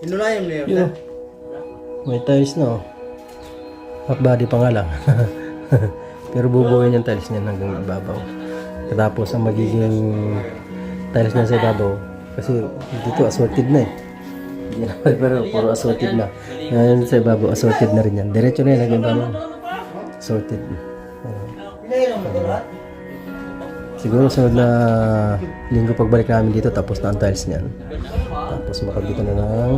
Hinulayan mo yun. Yun. May tiles na oh. Half body pa nga lang. Pero bubuuin yung tiles niya hanggang ibabaw. Tapos ang magiging tiles na sa ibabaw, kasi dito assorted na eh. Hindi na, pero puro assorted na. Ngayon sa ibabaw, assorted na rin yan. Diretso na yan, hanggang ibabaw. Assorted. Siguro sunod na linggo pagbalik namin dito, tapos na ang tiles niyan. Tapos makabitan na ng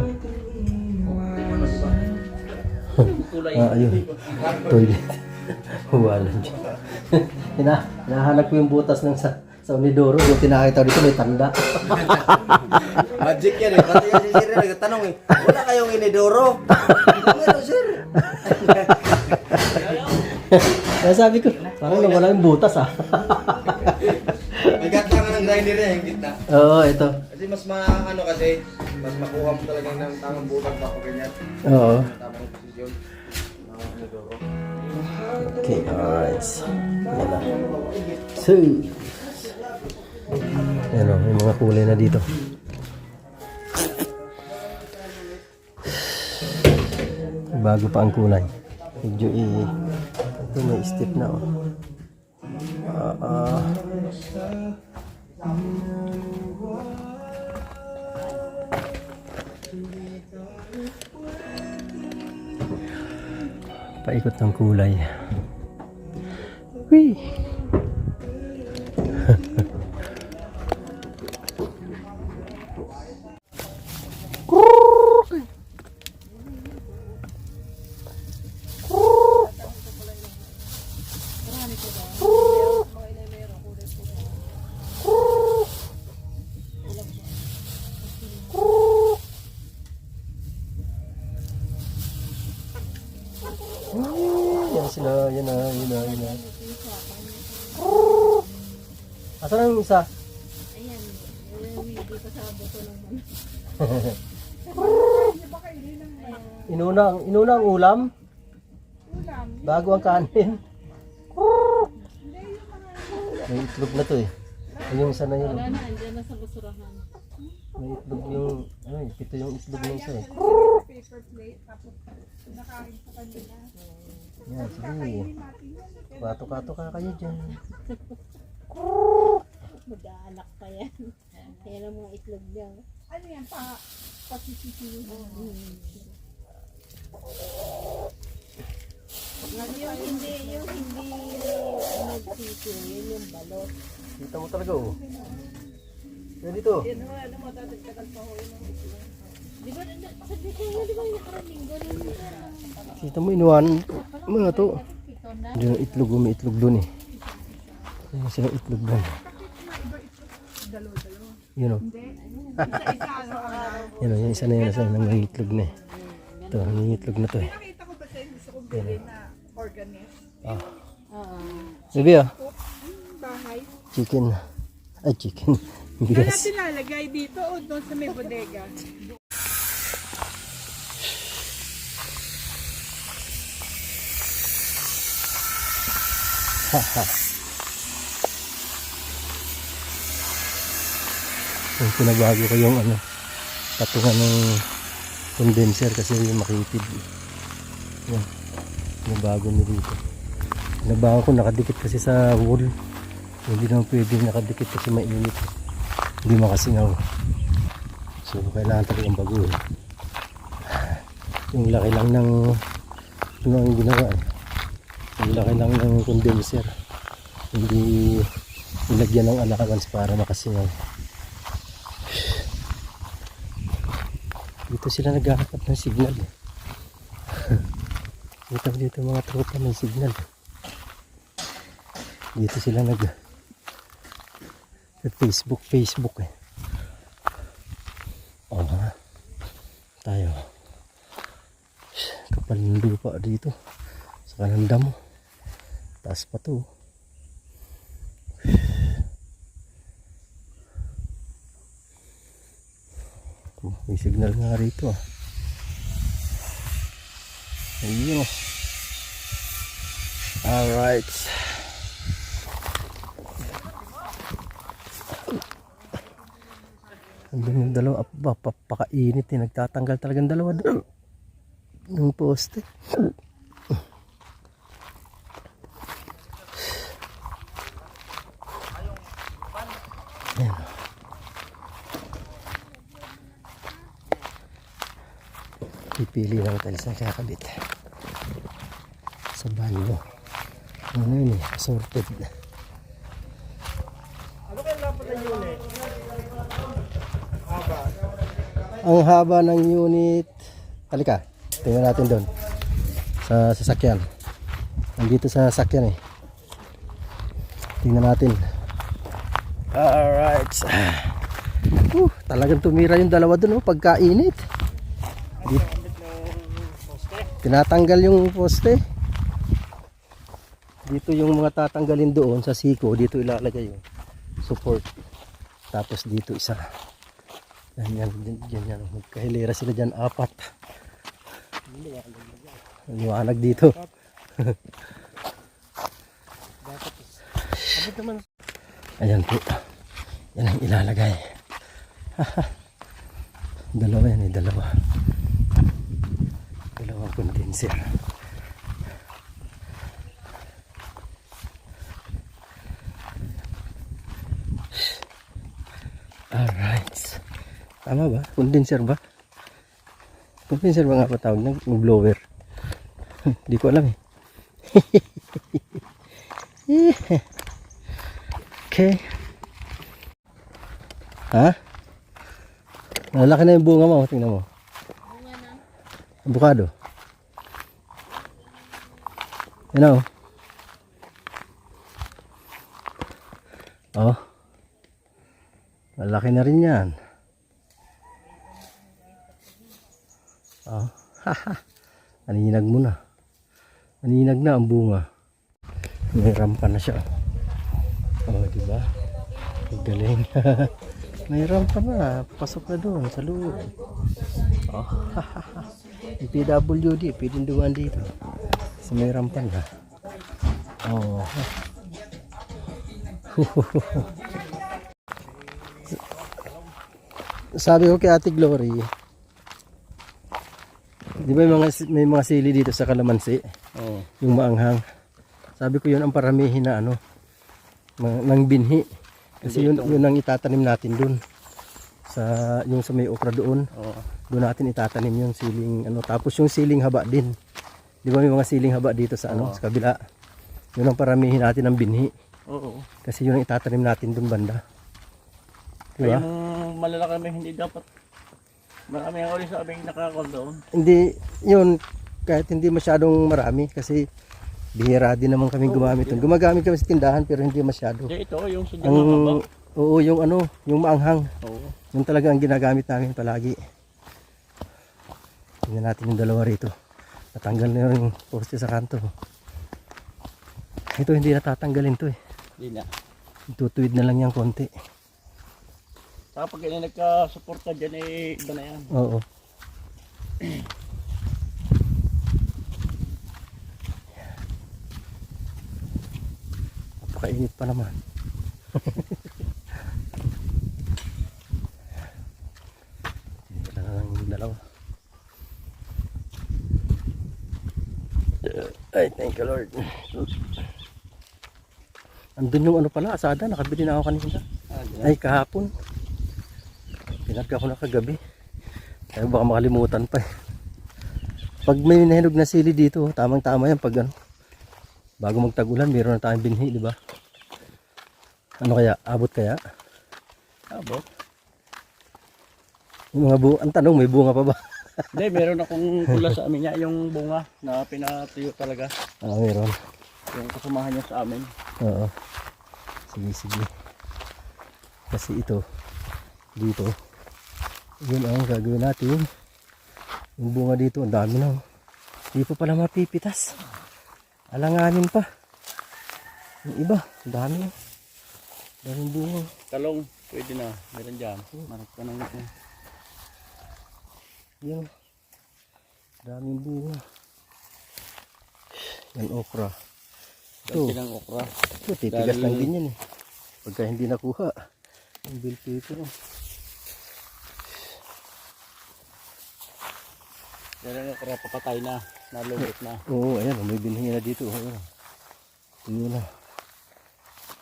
ayun, toilet. Walang dyan. Hinahanap ko yung butas ng sa Unidoro. Yung tinakita dito may tanda. Magic yan eh. Pati yung si Sir nagtatanong eh. Wala kayong inidoro. Ano sir? Kaya sabi ko, parang nawala yung butas ah. May gata nga ng grinder yan yung gitna. Oo, ito. Kasi mas kasi mas makuha mo talaga ng tamang butas ako ganyan. Oo. Tamang posisyon. Inidoro. Okay, alright. Yan na. So, yan o, may mga kulay na dito. Bago pa ang kulay. Medyo ito may step na oh. Paikot ng kulay. Whee! Yan sila, yan na. Asan ang isa? Ayan, hindi pa sa buto ng Inuna ang ulam? Bago ang kanin? May itlog na to eh. Yung isa na yun. wala na, andyan na sa basurahan. May itlog yung, pito yung itlog ng isa eh. Paper plate, tapos nakain sa kanila. Yan, sige. Kato-kato ka kayo dyan. Mag-aanak pa yan. Kaya lang mga itlog niya. Ano yan, pasisisiyo. Yung hindi nagsisiyo, yun yung balot. Kita mo talaga oh. Yan dito. Ano matatagtagal pa ho yun ang itlog. Di ba, sabi ko yun, di ba yung nakarang linggo rin yun? Kita mo inuwan. Mga to. Diyan ang itlog, may itlog doon eh. Yan sila itlog doon. Yun o. Yan o, yung isa na yun. May itlog na eh. Ito, may itlog na to eh. Nakita ko ba sa'yo gusto kong bilhin na organist? Sabi ah, Bahay. chicken. Ay, chicken. Kaya Bigas. natin lalagay dito o doon sa may bodega. Yung pinabago ko yung patungan ng condenser kasi yung makitid. Yan. Pinabago mo dito. Pinabago ko nakadikit kasi sa wall. Hindi naman pwede nakadikit kasi mainit. Hindi makasingaw. So kailangan talagang baguhin. Yung laki lang ng ang ginawa eh. Yung laki lang ng condenser. Hindi nilagyan ng allowance para makasingaw. Dito sila naghahanap ng signal eh. Dito mga tropa may signal. Dito sila Facebook eh. Oo nga. Tayo. Kapal ng lupa dito. Sa kanang damo. Taas pa to. May signal nga rito ah. Ayun. Alright. Andun yung dalawa. Pakainit eh. Nagtatanggal talagang dalawa doon. Yung poste. Ayan. Pipili lang tayo sa kakabit. Sa banyo. Ano yun eh. Assorted na. Ang haba ng unit. Halika, tingnan natin doon sa sasakyan. Nandito sa sasakyan eh. Tingnan natin. Alright. Talagang tumira yung dalawa doon, oh, pagkainit. Tinatanggal yung poste. Dito yung mga tatanggalin doon sa siko, dito ilalagay yung support. Tapos dito isa. Yan. Magkahilera sila dyan, 4. Liwanag dito. Ayan po. Yan ang ilalagay. Dalawa yan eh, dalawa. Dalawang condenser. Alright. Tama ba? Condenser ba? Condenser ba nga pa tawag ng blower? Hindi ko alam eh. Okay. Ha? Malaki na yung bunga mo. Tingnan mo. Bunga na. Avocado. Yan o. Oh. Malaki na rin yan. Oh. Haha. Aninag mo na. Aninag na ang bunga. May rampa na siya. Oh, di ba? Galing. May rampa na. Pasok na doon sa loob. Oh. Yung PWD, pwedeng dumaan dito. Kasi may rampa na. Oh. Sabi ko kay Ate Glory, di ba may mga sili dito sa Kalamansi? Oo. Yung maanghang. Sabi ko yun ang paramihin na ano, ng binhi. Kasi yun ang itatanim natin dun. Yung sa may okra doon. Oo. Doon natin itatanim yung siling ano. Tapos yung siling haba din. Di ba may mga siling haba dito sa ano, sa kabila. Yun ang paramihin natin ng binhi. Oo. Kasi yun ang itatanim natin dun banda. Di ba? Yung malalaki may hindi dapat. Marami ang uli sa aming nakakol doon. Hindi, yun, kahit hindi masyadong marami kasi bihira din naman kami gumamit. Gumagamit kami sa tindahan pero hindi masyado. Ito, yung sadyang haba. Oo, yung ano, yung maanghang. Oo. Yung talaga ang ginagamit namin palagi. Tingnan natin yung dalawa rito. Natanggal na yung poste sa kanto. Ito hindi natatanggalin to eh. Hindi na. Tutuwid na lang yung konti. Saka pag nagka-suporta dyan eh, iba na yan. Oo. Napakainit pa naman. Tingnan na lang yung dalawa. Ay, thank you Lord. Andun yung ano pala, asada, nakabili na ako kanina. Ay, kahapon. Pinagka ko na kagabi. Ay, baka makalimutan pa eh. Pag may nahinog na sili dito, tamang tama yan pag ano. Bago magtagulan, meron na tayong binhi, di ba? Ano kaya? Abot kaya? Abot. Yung mga bunga, ang tanong, may bunga pa ba? Hindi, meron akong pula sa amin niya, yung bunga na pinatuyo talaga. Meron. Yung kasamahan niya sa amin. Oo. Sige. Kasi ito, dito, yun ang gagawin natin. Yung bunga dito, ang dami na. Hindi pa pala mapipitas. Alanganin pa. Yung iba, ang dami. Daming bunga. Talong, pwede na. Meron dyan. Marap ka ng Yan. Daming bunga. Yan okra. ganti ng okra. Ito, titigas lang din yan eh. Pagka hindi nakuha. Ang bill paper. Yan ang papatay na. Nalulot na. Oo, ayan, may binhi na dito. Ayan. Tuyo na.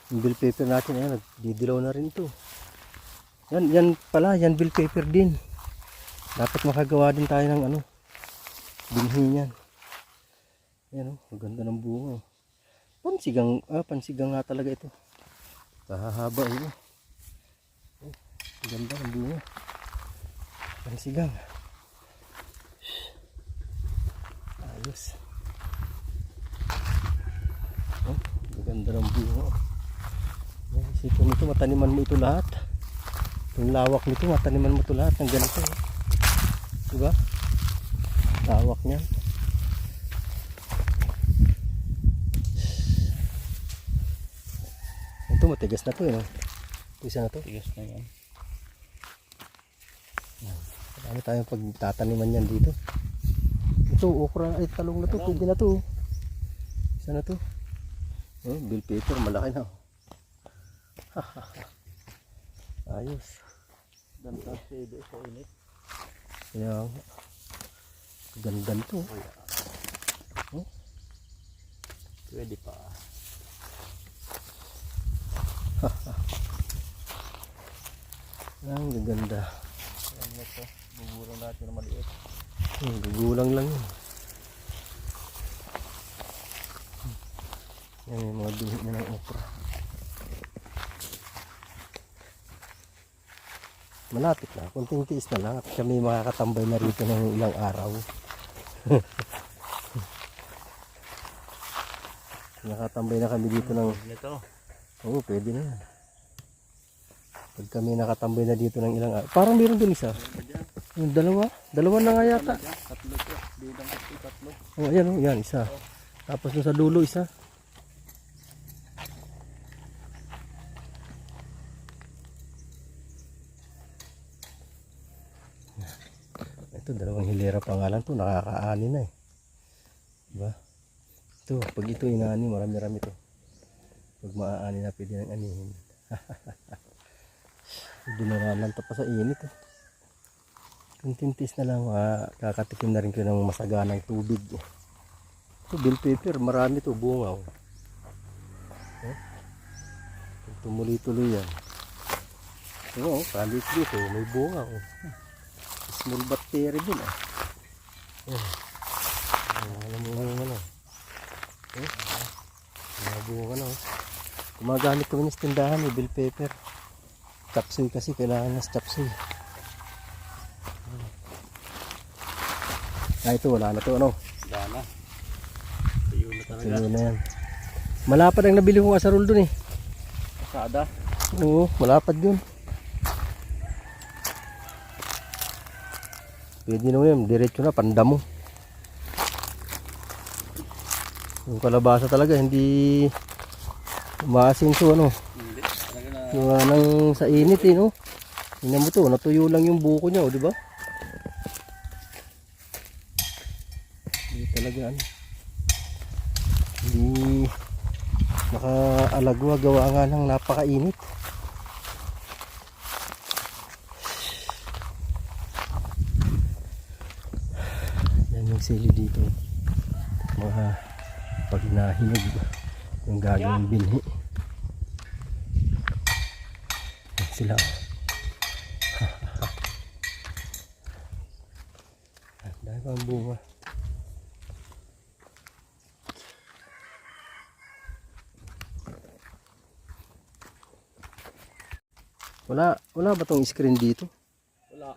Yung bill paper natin, ayan, nagdidilaw na rin ito. Yan pala, yan bill paper din. Dapat makagawa din tayo ng ano, binhi niyan. Ayan o, ang ganda ng bunga. Pansigang nga talaga ito. Kahahaba ito. Oh, ang ganda ng bunga. Pansigang. Ayos. Oh, ang ganda ng bunga. Isipin mo ito, mataniman mo ito lahat. Yung lawak nito, mataniman mo ito lahat ng ganito. Diba? Lawak niyan. Ito matigas na to eh, no? Ito isa na to. Tigas na yan. Marami tayong pagtataniman yan dito. Ito, okra, ay talong na to, pwede na to. Isa na to. Oh, bill paper, malaki na. Ayos. Ganda shade sa init. Kaya, ganda nito. Oh, Pwede pa. ang gaganda. Yan mo to. Buburang natin na maliit. Gugulang lang yun. Yan yung mga binhi na ng okra. Malapit na, kunting tiis na lang at kami makakatambay na rito ng ilang araw. Nakatambay na kami dito ng... Ito. Oo, pwede na yan. Pag kami nakatambay na dito ng ilang araw. Parang meron dun isa. Yung dalawa na nga yata. Tatlo to. Bidang tatlo. Oh, ayan oh, yan, isa. Tapos dun sa dulo, isa. Ito, dalawang hilera pa nga lang to, nakakaani na eh. Diba? Ito, pag ito inaani, marami-rami to. Pag maaani na, pwede nang anihin. Dinaranan pa sa init eh. Kung tintis na lang, kakatikim na rin ko ng masaganang tubig. Ito, bill paper, marami to, bunga. Oh. Tumuloy-tuloy yan. Ito, oh, kalit dito, may bunga. Oh. Small bacteria din ah. Alam mo naman ano. Mga bunga na oh. Gumagamit kami ng tindahan eh, bill paper. Chapsuy kasi, kailangan ng chapsuy. Ito, wala na to ano. Wala na. Tuyo na talaga. Tuyo na yan. Malapad ang nabili kong asarol dun eh. Pasada. Oo, malapad yun. Pwede naman yun, diretso na, pandamo. Yung kalabasa talaga, hindi maasin to ano. Hindi. Talaga na. Yung nang sa init eh, no? Tingnan mo to, natuyo lang yung buko niya, oh, di ba? Hindi talaga ano. Hindi nakaalagwa, gawa nga ng napakainit. Yan yung sili dito. Mga pag nahinog yung gagawing binhi. Yan sila. Dahil pa ang bunga. Wala ba tong screen dito? Wala.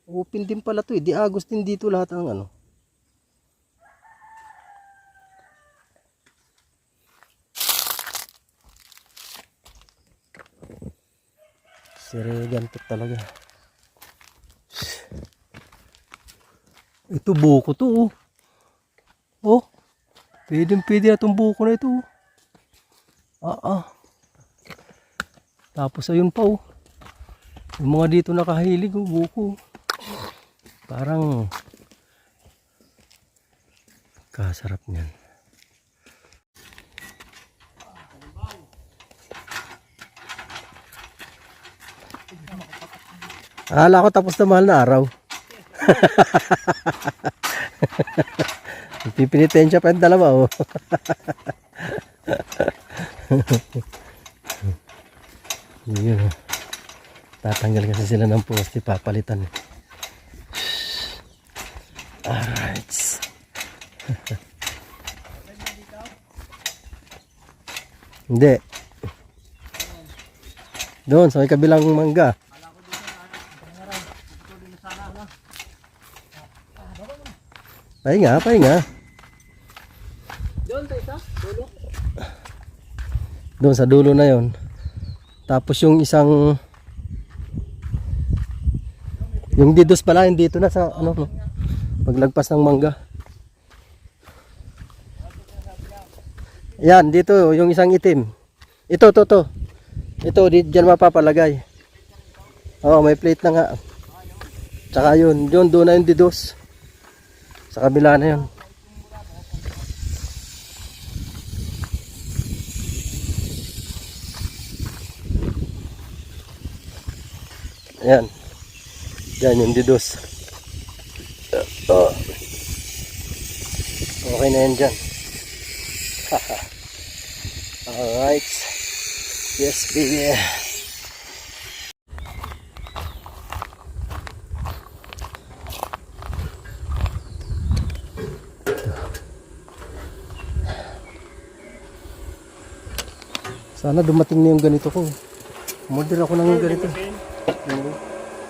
Open din pala to eh. Di agos din dito lahat ang ano. Siriganto talaga. Ito buko to oh. Oh. Pwede na itong buko na ito oh. Tapos ayun pa oh. Yung mga dito nakahilig oh, buko. Parang kasarap niyan. Akala ko tapos na mahal na araw. Pipinitensya pa yung dalawa, oh. Yun, oh. Tatanggal kasi sila ng poste, papalitan. Alright. Hindi. Doon, sa may kabilang mangga. Pahinga, pahinga. Doon sa isa? Dulo? Doon sa dulo na yon. Tapos yung isang yung didos pala, yung dito na sa ano, no? Paglagpas ng mangga. Yan, dito yung isang itim. Ito. Ito, diyan mapapalagay. Oo, may plate na nga. Tsaka yun, doon na yung didos. Sa kabila na yun. Ayan. Yan yung didos. Okay na yan dyan. Alright. Yes, baby. Sana dumating na yung ganito ko. Model ako ng ganito.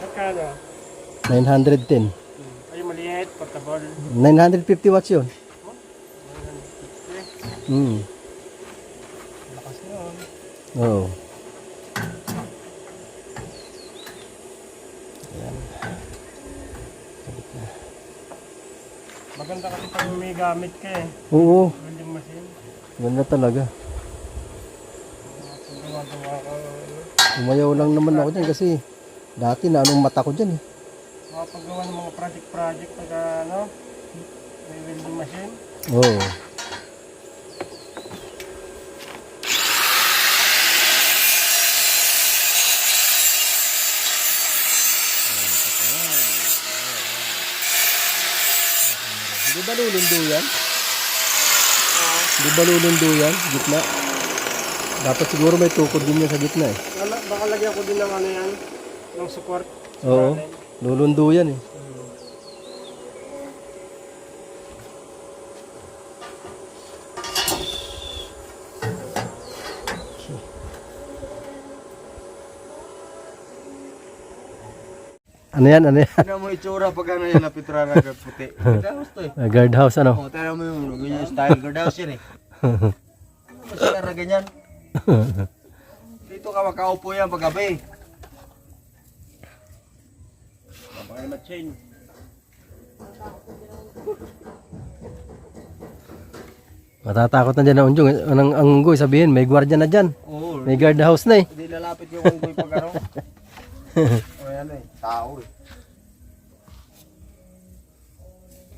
Magkano? 910. Ay, maliit, portable. 950 watts yun. Lakas yun. Oo. Maganda kasi pag may gamit ka eh. Oo. Welding machine. Ganda talaga. Gumagawa ka. Umayaw lang naman ako dyan kasi dati na anong mata ko dyan eh. Makapagawa ng mga project pag ano, may welding machine. Oo. Di ba lulundo yan? Di ba lulundo yan? Gitna? Dapat siguro may tukod din yan sa gitna eh. Baka lagyan ko din ng ano yan, ng support. Oo. Lulundo yan eh. Ano yan? Ano yan? Tignan mo itsura pag ano yan, napitra na puti. Guardhouse to eh. Guardhouse ano? O, tignan mo yung ganyan style. Guardhouse yan eh. Mas sila na ganyan. Dito ka makaupo yan paggabi. Baka ma-chain. Matatakot na dyan ang unjong. Ang unggoy sabihin, may gwardiya na dyan. Oo. May guardhouse na eh. Hindi lalapit yung unggoy pag ano. O yan eh, tao eh.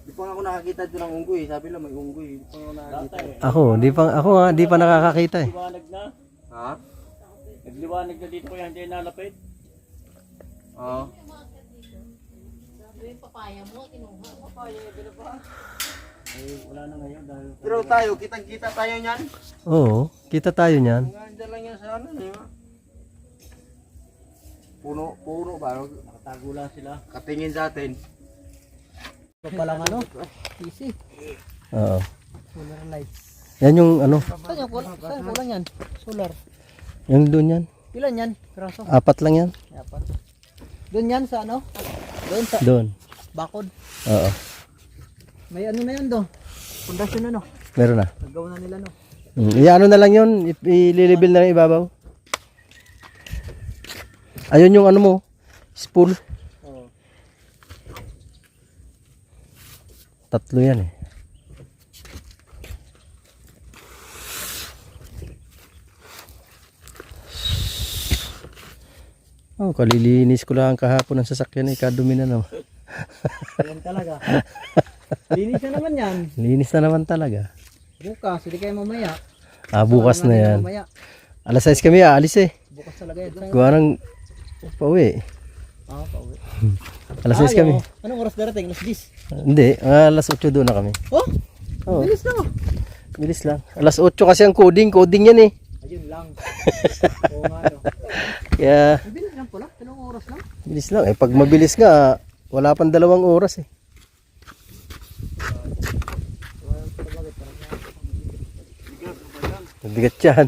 Di pa ako nakakita dito ng unggoy. Sabi lang may unggoy. Di pa ako nakakita. Ako nga, di pa nakakakita eh. Liwanag na. Ha? Nagliwanag na dito kaya hindi nalapit. Oo. Sabi yung papaya mo, kinuha. Papaya, gano'n ba? Ay, wala na ngayon dahil Pero tayo, kitang-kita tayo niyan. Oo, kita tayo niyan. Nandiyan lang yan sa ano eh. Puno ba? nakatago lang sila. Katingin sa atin. Ito palang ano? PC. Oo. Solar lights. Yan yung ano, Saan yung kulang yan? Solar. yung doon yan. Ilan yan? Piraso? 4 lang yan. Dapat. Doon yan sa ano? Doon sa Doon. bakod. Oo. May ano na yun do? Pundasyon na no? Meron na. Nagawa na nila no? Iano na lang yun, ililibil na lang ibabaw. Ayun yung ano mo, spool. Oo. 3 yan eh. Oh, kalilinis ko lang kahapon ng sasakyan eh, kadumi na naman. Yan talaga. Linis na naman yan. Linis na naman talaga. Bukas, hindi kayo mamaya. Bukas na yan. Mamaya. Alas 6 kami aalis eh. Bukas talaga yan. Gawa ng pauwi. Pauwi. Alas 6 kami. Anong oras darating? Alas 10. Hindi, alas 8 doon na kami. Oh? Oo. Bilis na. Bilis lang. Alas 8 kasi ang coding yan eh. Ayun lang. Oo nga no. Kaya, Bilis lang pala. Anong oras lang? bilis lang. Eh, pag mabilis nga, wala pang 2 oras eh. Mabigat yan.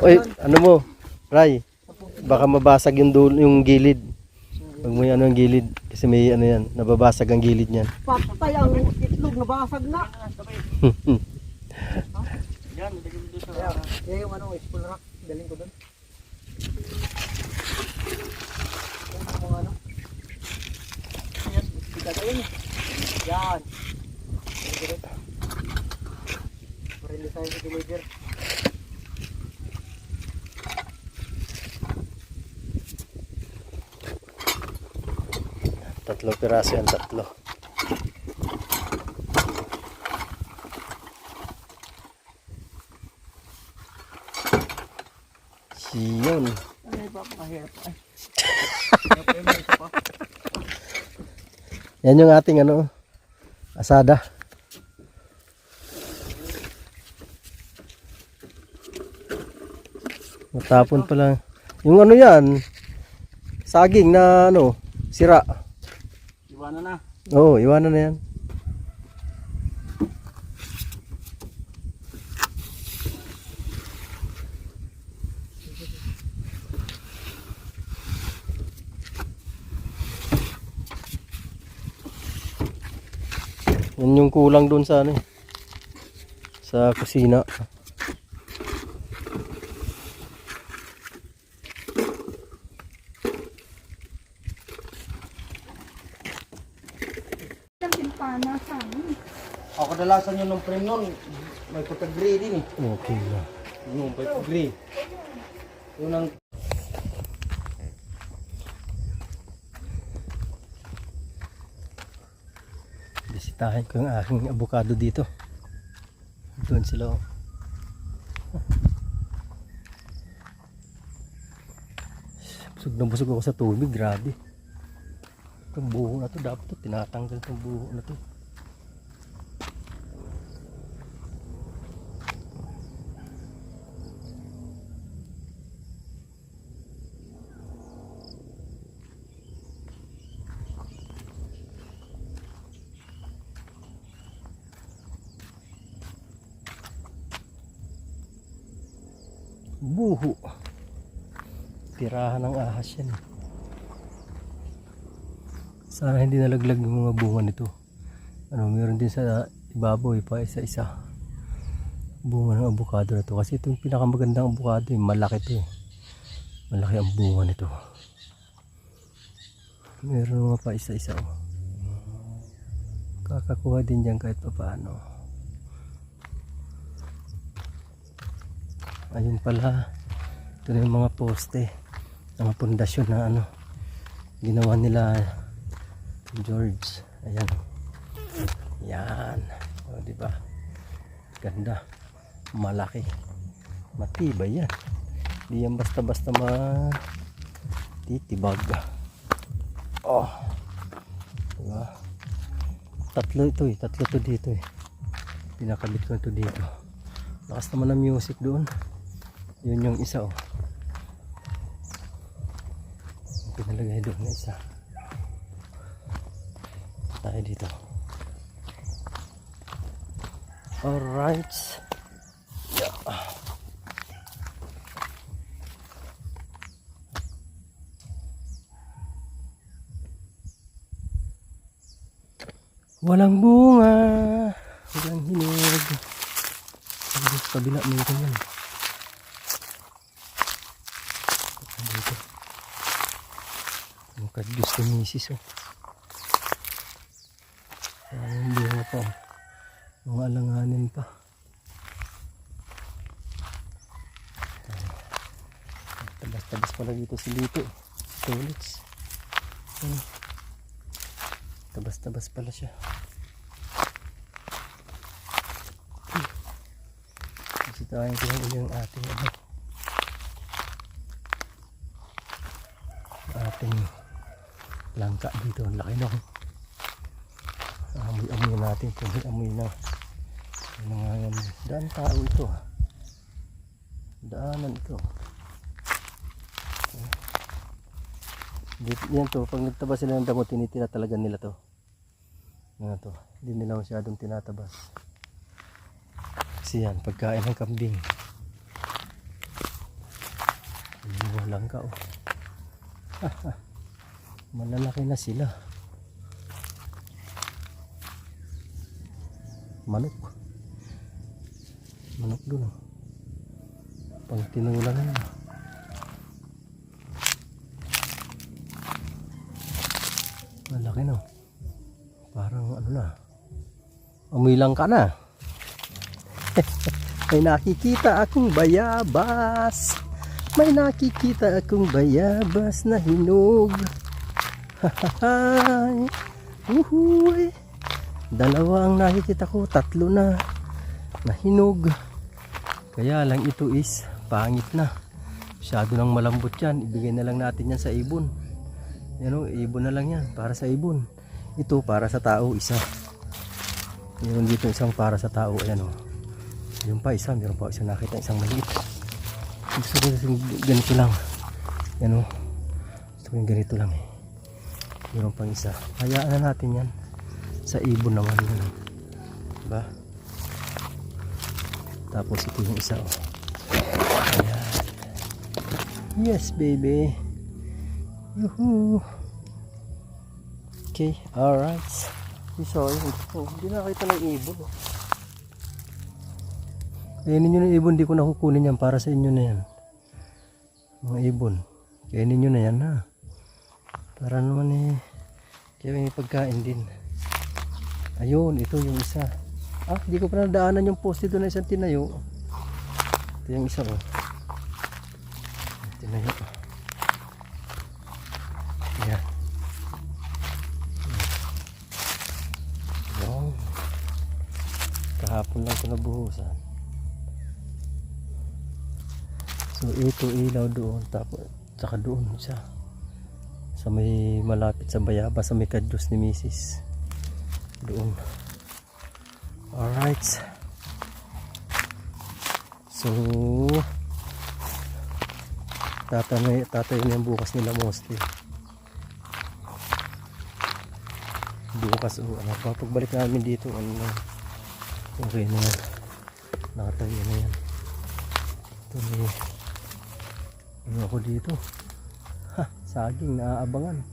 Oy, ano mo? Ray, baka mabasag yung dulo, yung gilid. Pag may ano yung gilid, kasi may ano yan, nababasag ang gilid niyan. Patay ang itlog, nabasag na. Yan, lagyan mo doon sa... Kaya yung ano, spool rack, daling ko doon. Yan ang mga ano. Yan, bigat ayun eh. Yan. Marili tayo sa deliver. Tatlo piraso yan, tatlo. Yun. Ano ba pakahirap? Ay. Yan yung ating ano, asada. Matapon pa lang. Yung ano yan, saging na ano, sira. Iwanan na. Oo, iwanan na yan. Yan yung kulang doon sa ano eh, sa kusina. Ang timpana sa amin. Ako kadalasan yun ng frame nun. May pagka-gray din eh. Okay na. Yung pagka-gray. Yun ang... Bisitahin ko yung aking avocado dito. Doon sila oh. Busog na busog ako sa tubig, grabe. Itong buho na to, dapat to tinatanggal itong buho na to. Buho. Tirahan ng ahas yan. Sana hindi nalaglag yung mga bunga nito. Ano, meron din sa ibabaw pa isa-isa. Bunga ng avocado na to. Kasi ito yung pinakamagandang avocado. Malaki to. Malaki ang bunga nito. Meron mga pa isa-isa. Oh. Kakakuha din dyan kahit pa paano. Ayun pala, ito na yung mga poste, mga pundasyon na ano, ginawa nila George. Ayan. Yan. O, diba? Ganda. Malaki. Matibay yan. Hindi yan basta-basta matitibag. Oh. Diba? Tatlo ito eh. Tatlo to dito eh. Pinakabit ko ito dito. Lakas naman ang music doon. Yun yung isa oh. Pinalagay doon na isa. Tayo dito. Alright. Yeah. Walang bunga. Walang hinog. Sa kabila mo ito yan. Dito. Ang kadyos ni misis oh. Ang bunga pa oh. Mga alanganin pa. Tabas-tabas pala dito si Lito. Tulips. Tabas-tabas pala siya. Kasi tayo yung ating ano. langka dito. Ang laki na. Amoy natin kung may amoy na. Daan tao ito. Daanan ito. Dito, yan to, pag nagtabas sila ng damo, tinitina talaga nila to. Ano to, hindi nila masyadong tinatabas. Kasi yan, pagkain ng kambing. Walang ka oh. Malalaki na sila. Manok dun oh. Pang tinulan na yun. Malaki na. Parang ano na. Amoy lang ka na. May nakikita akong bayabas. May nakikita akong bayabas na hinog. Hahahay. Uhuy. Dalawa ang nakikita ko. 3 na hinog. Kaya lang ito is pangit na. Masyado nang malambot yan. Ibigay na lang natin yan sa ibon. Yan o, ibon na lang yan, para sa ibon. Ito para sa tao, isa. Meron dito isang para sa tao, ayan o. Yung pa isa, meron pa isa nakita, isang maliit. Gusto ko yung ganito lang. Yan o. Gusto ko yung ganito lang eh. Meron pang isa. Hayaan na natin yan. Sa ibon naman yun. Diba? Tapos ito yung isa o. Ayan. Yes baby. Yuhuu. Okay, alright. So, hindi nakita ng ibon. Kainin nyo ng ibon, di ko nakukunin yan. Para sa inyo na yan. Mga ibon. Kainin nyo na yan ha. Para naman eh. Kaya may pagkain din. Ayun, ito yung isa. Ah, di ko pa nadaanan yung poste doon na isang tinayo. Ito yung isa oh. Tinayo. Yan. Yan. Kahapon lang ko nabuhusan. So ito ilaw doon, tapos saka doon siya. Sa may malapit sa bayaba, sa may kadyos ni Mrs. Doon. Alright. So tatay na yung bukas nila mostly. Bukas o ano, pagbalik namin dito ano na, okay na yan, nakatayo na yan. Ito may ano ako dito, ha, saging naaabangan.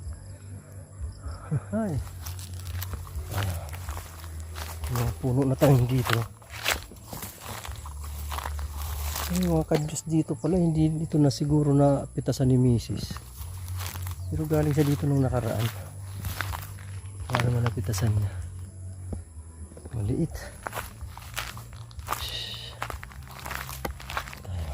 Hay mga puno na tayo dito. Ay, mga kadyos dito pala, hindi dito na siguro na pitasan ni Mrs. Pero galing siya dito nung nakaraan. Para naman napitasan niya. Maliit. Tayo.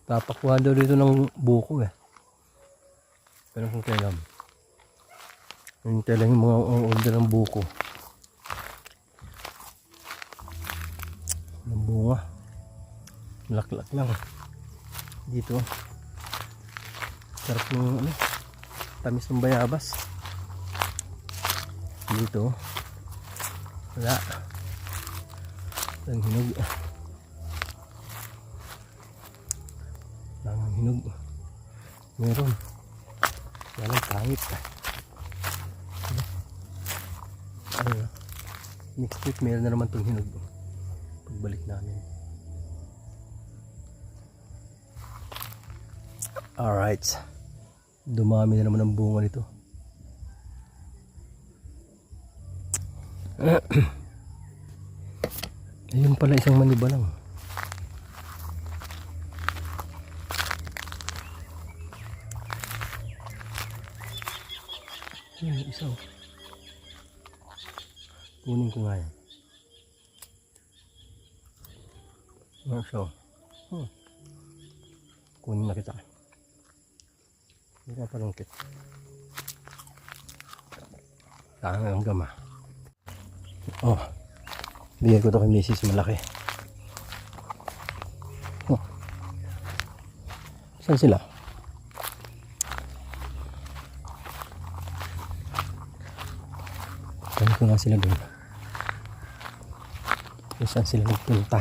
Papakuha daw dito ng buko eh. Pero kung kailan. Hintay lang yung mga order ng buko. Ng bunga. Laklak lang. Dito. Sarap ng ano. Tamis ng bayabas. Dito. Wala. Ang hinog. Ang hinog. Meron. Walang pangit. Ano? Next week meron na naman itong hinog. Pagbalik namin. Alright. Dumami na naman ang bunga nito. Ayun pala isang maniba lang. Ayun, isa. Kunin ko nga yan. So, kunin na kita. Hindi ka palungkit. Tangang gama. Oh. Bigyan ko to kay Mrs. malaki. Oh. Saan sila? Saan ko nga sila doon? Saan sila nagpunta?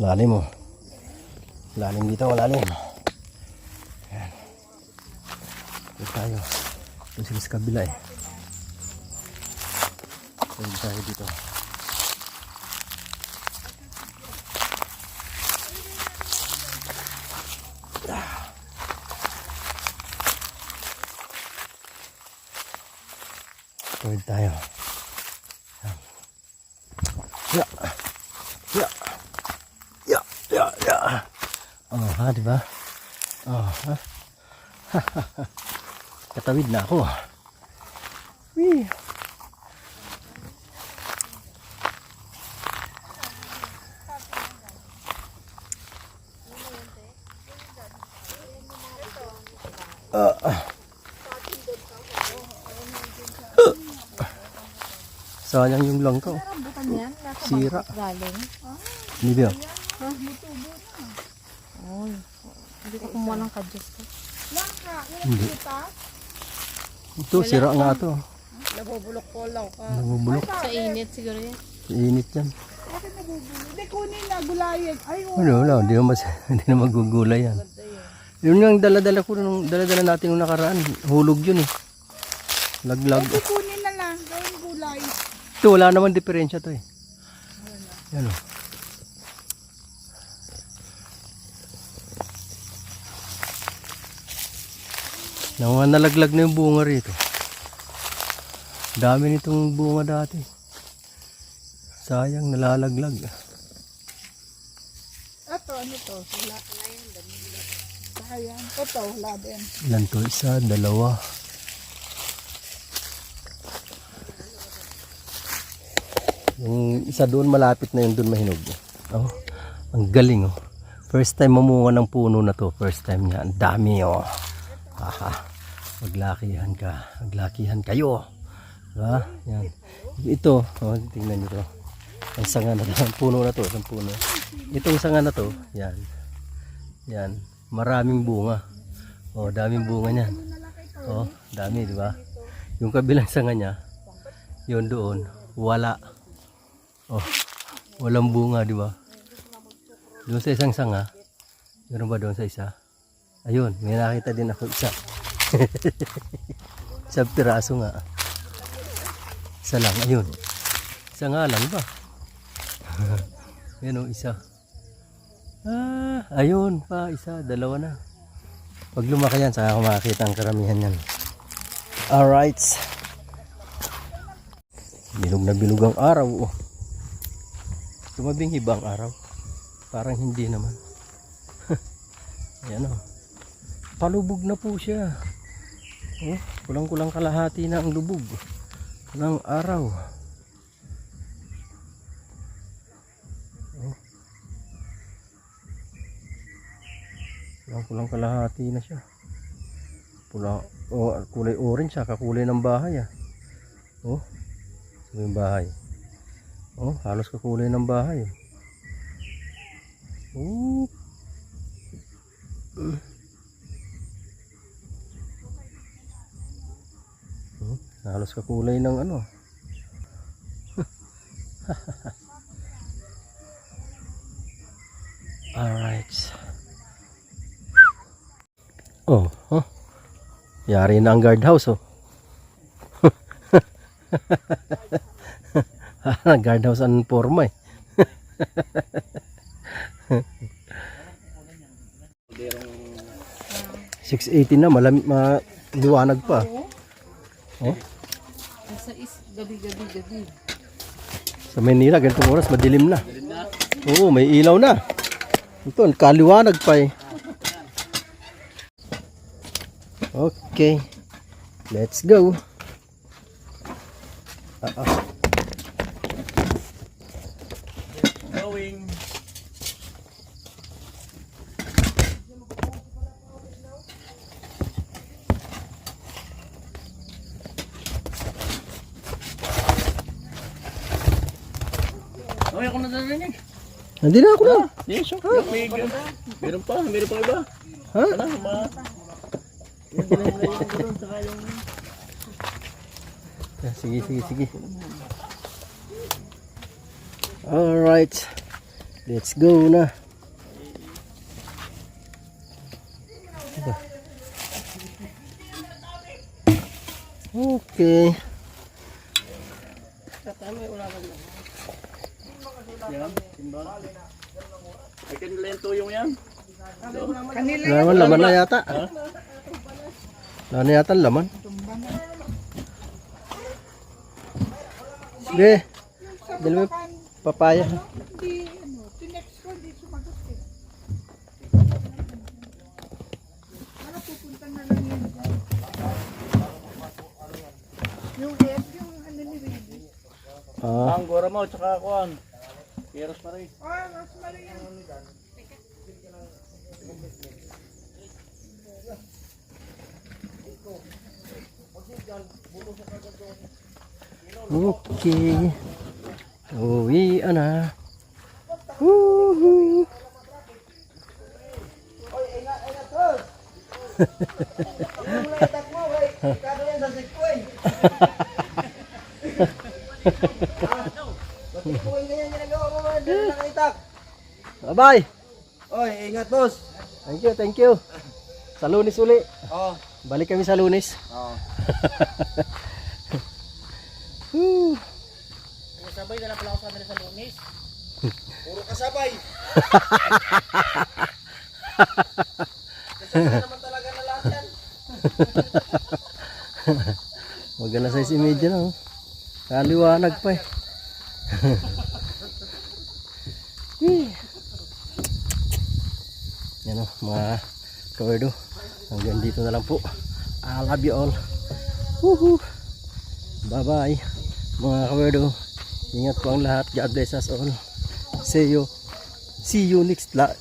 Lalim mo. Lalim dito, lalim. Ayan. Ito tayo. Ito sila sa kabila eh. Ito tayo dito. Ito tayo. Ya. Ya. Ya, ya, ya. Oh, ha, di ba? Oh, ha. Katawid na ako. Wee. Sayang yung langka. Rambutan yan? Nasa Sira. galing? Hindi ba? Oy, hindi ko kumuha ng kadyos ko. Langka, yung Hindi. kita. Ito, sira nga ito. Nabubulok ko lang ka. Nabubulok. Sa init siguro yan. Init yan. Bakit nabubulok? Hindi, kunin na, gulayin. Ay, oo. Wala, hindi na, hindi na magugulay yan. Yun yung dala-dala ko, dala-dala natin nung nakaraan. Hulog yun eh. Laglag. Hindi, kunin na lang. Gawin gulay. Ito, wala naman diferensya to eh. Yan o. Nalaglag na yung bunga rito. Dami nitong bunga dati. Sayang, nalalaglag. Ito, ano to? Wala. Saka yan. Ito, wala din. Ilan to? Isa, dalawa. Yung isa doon malapit na yung doon mahinog. Oh, ang galing oh. First time mamunga ng puno na to. First time niya. Ang dami oh. Aha. Maglakihan ka. Maglakihan kayo. Diba? Yan. Ito, oh, tingnan niyo to. Ang sanga na to. Ang puno na to. Ang puno. Itong sanga na to. Yan. Yan. Maraming bunga. Oh, daming bunga niyan. Oh, dami, di ba? Yung kabilang sanga niya, yun doon, wala. Oh, walang bunga, di ba? Doon sa isang sanga, meron ba doon sa isa? Ayun, may nakita din ako isa. Isang piraso nga. Isa lang, ayun. Isa nga lang ba? Yan o, isa. Ah, ayun pa, isa, dalawa na. Pag lumaki yan, saka ako makakita ang karamihan yan. Alright. Bilog na bilog ang araw. Oh. Tumabing ibang araw. Parang hindi naman. Ayan o. Palubog na po siya. Oh, kulang-kulang kalahati na ang lubog ng araw. Oh. Kulang-kulang kalahati na siya. Pula, oh, kulay orange siya, kakulay ng bahay ah. Oh, ito yung bahay. Oh, halos kakulay ng bahay. Oh. Halos kakulay ng ano. Alright. Oh, huh? Yari na ang guardhouse oh. Guardhouse ang forma eh. 6:80 na, maliwanag pa. Oh? Gabi. Sa Manila, ganitong oras, madilim na. Oo, may ilaw na. Ito, kaliwanag pa eh. Okay. Let's go. Going. Oy, ako naririnig. Hindi na ako na. Yes, so. Meron pa iba. Ha? Ano, yung ginagawa yung gano'n, saka yung... Sige. Alright. Let's go na. Diba? Okay. Yan, timbang. Ay, kanila yung tuyong yan. Laman na yata. Laman na yata ang laman. Sige. Dalawa papaya. Hindi, tinext ko, hindi sumagot eh. Ano, pupunta na lang yun. Yung head, yung ano ni Ruby. Ang gora mo, tsaka kuhan. Keros pa rin. Oh, Rosemary yan. Okay. Uwi na. Woohoo. Bye-bye. Oy, ingat boss. Thank you. Sa Lunes uli. Oo. Balik kami sa Lunes. Oo. Sabay na lang pala ako sa kanila sa Lunes. Puro kasabay. Naman talaga na lahat yan. Huwag na 6:30 na. Oh. Kaliwanag pa eh. Yan o, mga kawerdo. Hanggang dito na lang po. I love you all. Woohoo! Bye-bye, mga kawerdo. Ingat po ang lahat. God bless us all. See you next vlog.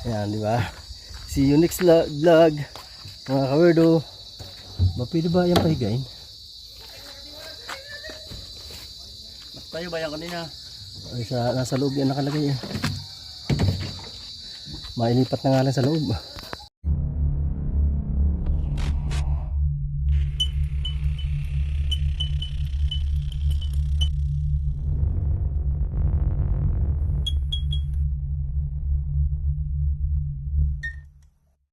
Yan, di ba? See you next vlog. Mga kawerdo. Mapili ba yung pahigain? Tayo ba yan kanina? Ay, nasa loob yan nakalagay eh. Mailipat na nga lang sa loob.